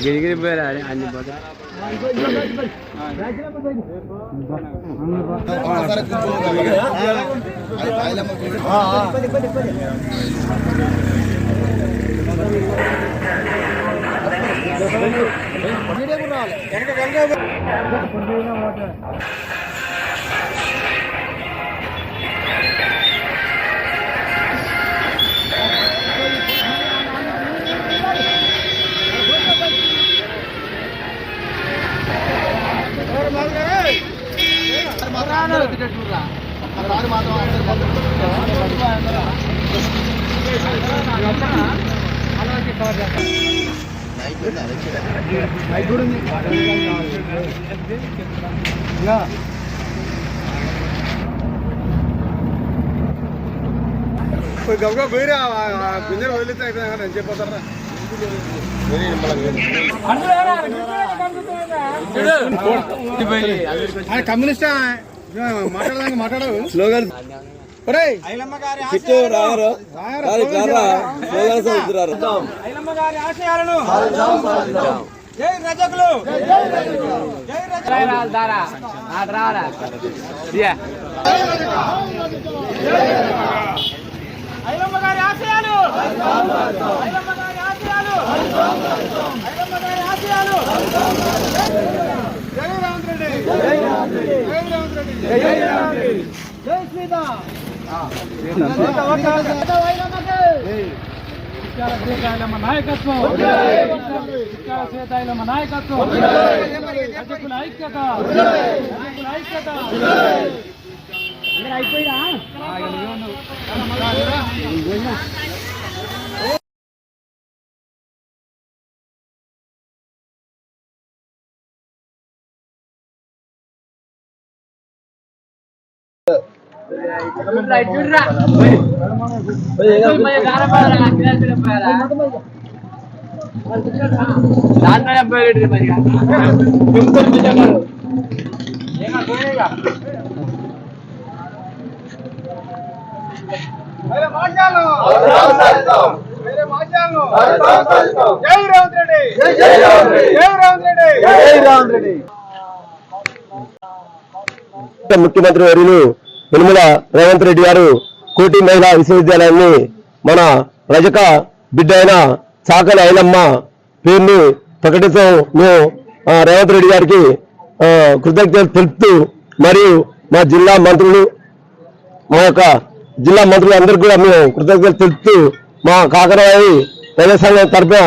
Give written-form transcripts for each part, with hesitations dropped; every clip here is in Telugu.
గిరిగిరి పోయారా అన్ని పోతా గబగా పోయిరా గింజలు వదిలితే అయిపోయింది చెప్పిపోతారా కమ్యూనిస్ట్ మాట్లాడదానికి మాట్లాడవు స్లోగన్ జై రజకులు ఐలమ్మ గారి ఆశయాలు జై రేవంత్ రెడ్డి జై రేవంత్ రెడ్డి జై శ్రీరామ్ నాయకత్వం నాయకత్వం ఐక్యత అయిపోయినా ముఖ్యమంత్రి వర్యులు యనమల రేవంత్ రెడ్డి గారు కోటి మహిళా విశ్వవిద్యాలయాన్ని మన రజక బిడ్డ అయిన చాకలి ఐలమ్మ పేరుని ప్రకటించడం మేము రేవంత్ రెడ్డి గారికి కృతజ్ఞతలు తెలుపుతూ మరియు మా జిల్లా మంత్రులు మా యొక్క జిల్లా మంత్రులు అందరికీ కూడా మేము కృతజ్ఞతలు తెలుపుతూ మా కాకరవాయి ప్రజా సంఘం తరఫున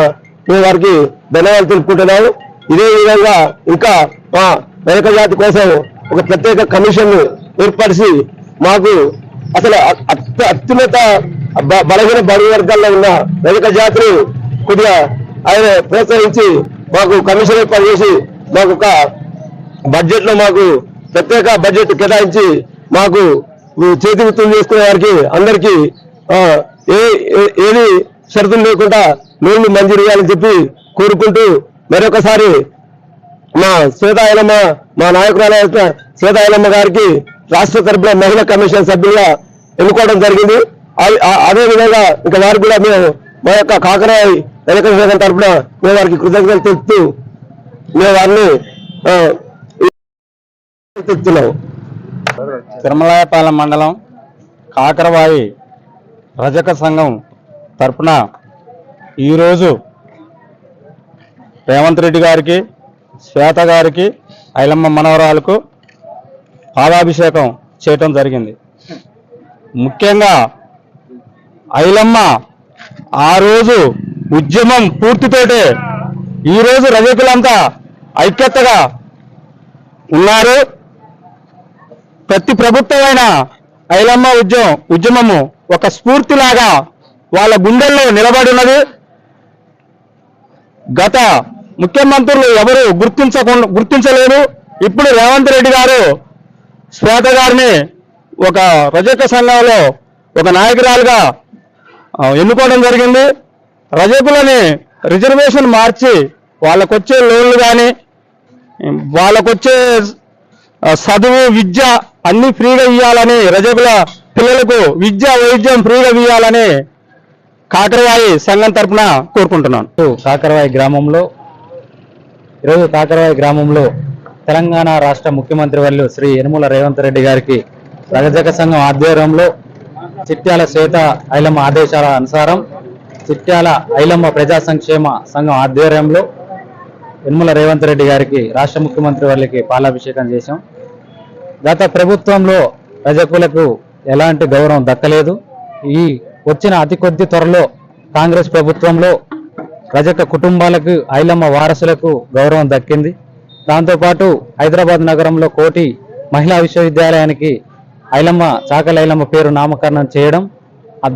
మేము వారికి ధన్యవాదాలు తెలుపుకుంటున్నాము. ఇదే విధంగా ఇంకా మా రజక జాతి కోసం ఒక ప్రత్యేక కమిషన్ ఏర్పరిచి మాకు అసలు అత్యున్నత బలహీన బడుగు వర్గాల్లో ఉన్న రజక జాతిని కొద్దిగా ఆయన ప్రోత్సహించి మాకు కమిషన్ ఏర్పాటు చేసి మాకు ఒక బడ్జెట్ లో మాకు ప్రత్యేక బడ్జెట్ కేటాయించి మాకు చేతి వృత్తులు చేసుకునే వారికి అందరికీ ఏది షరతులు లేకుండా లోన్లు మంజూరు చేయాలని చెప్పి కోరుకుంటూ మరొకసారి మా శ్వేత ఐలమ్మ మా నాయకురాలు శ్వేత ఐలమ్మ గారికి రాష్ట్ర తరఫున మహిళా కమిషన్ సభ్యులుగా ఎన్నుకోవడం జరిగింది. అదేవిధంగా ఇంకా వారికి కూడా మేము మా యొక్క కాకరాయి రజక సంఘం తరఫున మేము వారికి కృతజ్ఞతలు తెలుపుతూ మేము వారిని తెలుపుతున్నాము. తిరుమలాయపాలెం మండలం కాకరవాయి రజక సంఘం తరఫున ఈరోజు రేవంత్ రెడ్డి గారికి, శ్వేత గారికి, ఐలమ్మ మనవరాలకు పాలాభిషేకం చేయటం జరిగింది. ముఖ్యంగా ఐలమ్మ ఆ రోజు ఉద్యమం పూర్తితోటే ఈరోజు రజకులంతా ఐక్యతగా ఉన్నారు. ప్రతి ప్రభుత్వమైన ఐలమ్మ ఉద్యమము ఒక స్ఫూర్తిలాగా వాళ్ళ గుండెల్లో నిలబడి ఉన్నది. గత ముఖ్యమంత్రులు ఎవరు గుర్తించలేరు. ఇప్పుడు రేవంత్ రెడ్డి గారు శ్వేత గారిని ఒక రజక సంఘంలో ఒక నాయకురాలుగా ఎన్నుకోవడం జరిగింది. రజకులని రిజర్వేషన్ మార్చి వాళ్ళకొచ్చే లోన్లు కానీ వాళ్ళకొచ్చే చదువు విద్య అన్ని ఫ్రీగా ఇవ్వాలని, రజకుల పిల్లలకు విద్య వైద్యం ఫ్రీగా ఇవ్వాలని కాకరవాయి సంఘం తరపున కోరుకుంటున్నాను. ఈరోజు కాకరవాయి గ్రామంలో తెలంగాణ రాష్ట్ర ముఖ్యమంత్రి వర్యులు శ్రీ యనమల రేవంత్ రెడ్డి గారికి రజక సంఘం ఆధ్వర్యంలో చిట్యాల శ్వేత ఐలమ్మ ఆదేశాల అనుసారం చిట్యాల ఐలమ్మ ప్రజా సంక్షేమ సంఘం ఆధ్వర్యంలో యనమల రేవంత్ రెడ్డి గారికి రాష్ట్ర ముఖ్యమంత్రి వర్యులకి పాలాభిషేకం చేశాం. గత ప్రభుత్వంలో రజకులకు ఎలాంటి గౌరవం దక్కలేదు. ఈ వచ్చిన అతి కొద్ది త్వరలో కాంగ్రెస్ ప్రభుత్వంలో రజక కుటుంబాలకు ఐలమ్మ వారసులకు గౌరవం దక్కింది. దాంతోపాటు హైదరాబాద్ నగరంలో కోటి మహిళా విశ్వవిద్యాలయానికి ఐలమ్మ చాకలి ఐలమ్మ పేరు నామకరణం చేయడం,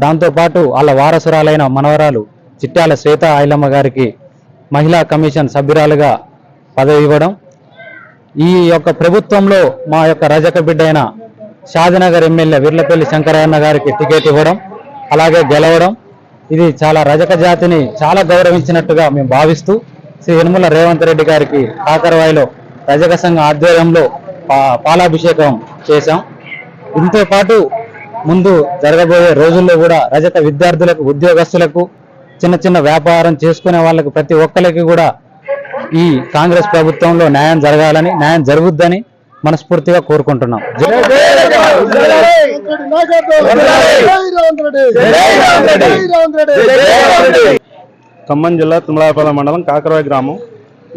దాంతోపాటు వాళ్ళ వారసురాలైన మనవరాలు చిట్యాల శ్వేత ఐలమ్మ గారికి మహిళా కమిషన్ సభ్యురాలుగా పదవి ఇవ్వడం, ఈ యొక్క ప్రభుత్వంలో మా యొక్క రజక బిడ్డ అయిన షాదినగర్ ఎమ్మెల్యే విర్లపల్లి శంకరయ్య గారికి టికెట్ ఇవ్వడం, అలాగే గెలవడం, ఇది చాలా రజక జాతిని చాలా గౌరవించినట్టుగా మేము భావిస్తూ శ్రీ యనమల రేవంత్ రెడ్డి గారికి కాకరవాయిలో రజక సంఘం ఆధ్వర్యంలో పాలాభిషేకం చేశాం. దీంతో పాటు ముందు జరగబోయే రోజుల్లో కూడా రజక విద్యార్థులకు, ఉద్యోగస్తులకు, చిన్న చిన్న వ్యాపారం చేసుకునే వాళ్ళకు ప్రతి ఒక్కరికి కూడా ఈ కాంగ్రెస్ ప్రభుత్వంలో న్యాయం జరగాలని, న్యాయం జరుగుద్దని మనస్ఫూర్తిగా కోరుకుంటున్నాం. ఖమ్మం జిల్లా తుమ్మలాయపాలెం మండలం కాకరవాయి గ్రామం.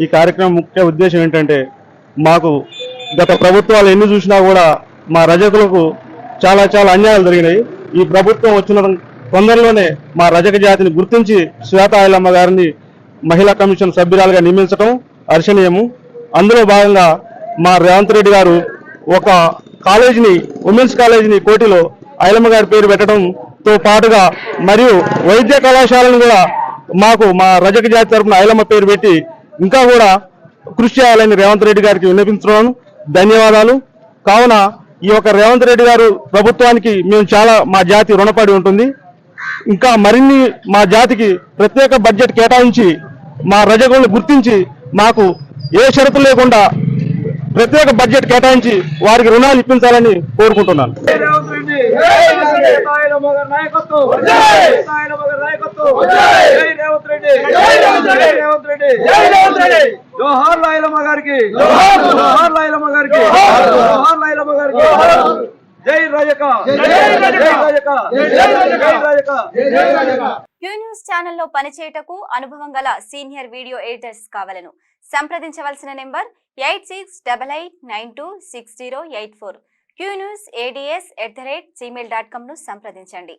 ఈ కార్యక్రమం ముఖ్య ఉద్దేశం ఏంటంటే, మాకు గత ప్రభుత్వాలు ఎన్ని చూసినా కూడా మా రజకులకు చాలా చాలా అన్యాయాలు జరిగినాయి. ఈ ప్రభుత్వం వచ్చిన తొందరలోనే మా రజక జాతిని గుర్తించి శ్వేత ఐలమ్మ గారిని మహిళా కమిషన్ సభ్యురాలుగా నియమించడం హర్షణీయము. అందులో భాగంగా మా రేవంత్ రెడ్డి గారు ఒక కాలేజీని, ఉమెన్స్ కాలేజీని కోటిలో ఐలమ్మ గారి పేరు పెట్టడంతో పాటుగా మరియు వైద్య కళాశాలను కూడా మాకు మా రజక జాతి తరఫున ఐలమ్మ పేరు పెట్టి ఇంకా కూడా కృషి చేయాలని రేవంత్ రెడ్డి గారికి విన్నపించున్నాను. ధన్యవాదాలు. కావున ఈ యొక్క రేవంత్ రెడ్డి గారు ప్రభుత్వానికి మేము చాలా మా జాతి రుణపడి ఉంటుంది. ఇంకా మరిన్ని మా జాతికి ప్రత్యేక బడ్జెట్ కేటాయించి మా రజకులను గుర్తించి మాకు ఏ షరతు లేకుండా ప్రత్యేక బడ్జెట్ కేటాయించి వారికి రుణాలు ఇప్పించాలని కోరుకుంటున్నాను. క్యూ న్యూస్ ఛానల్లో పనిచేయటకు అనుభవం గల సీనియర్ వీడియో ఎడిటర్స్ కావాలను సంప్రదించవలసిన నెంబర్ 8688926084. qnews@gmail.com ను సంప్రదించండి.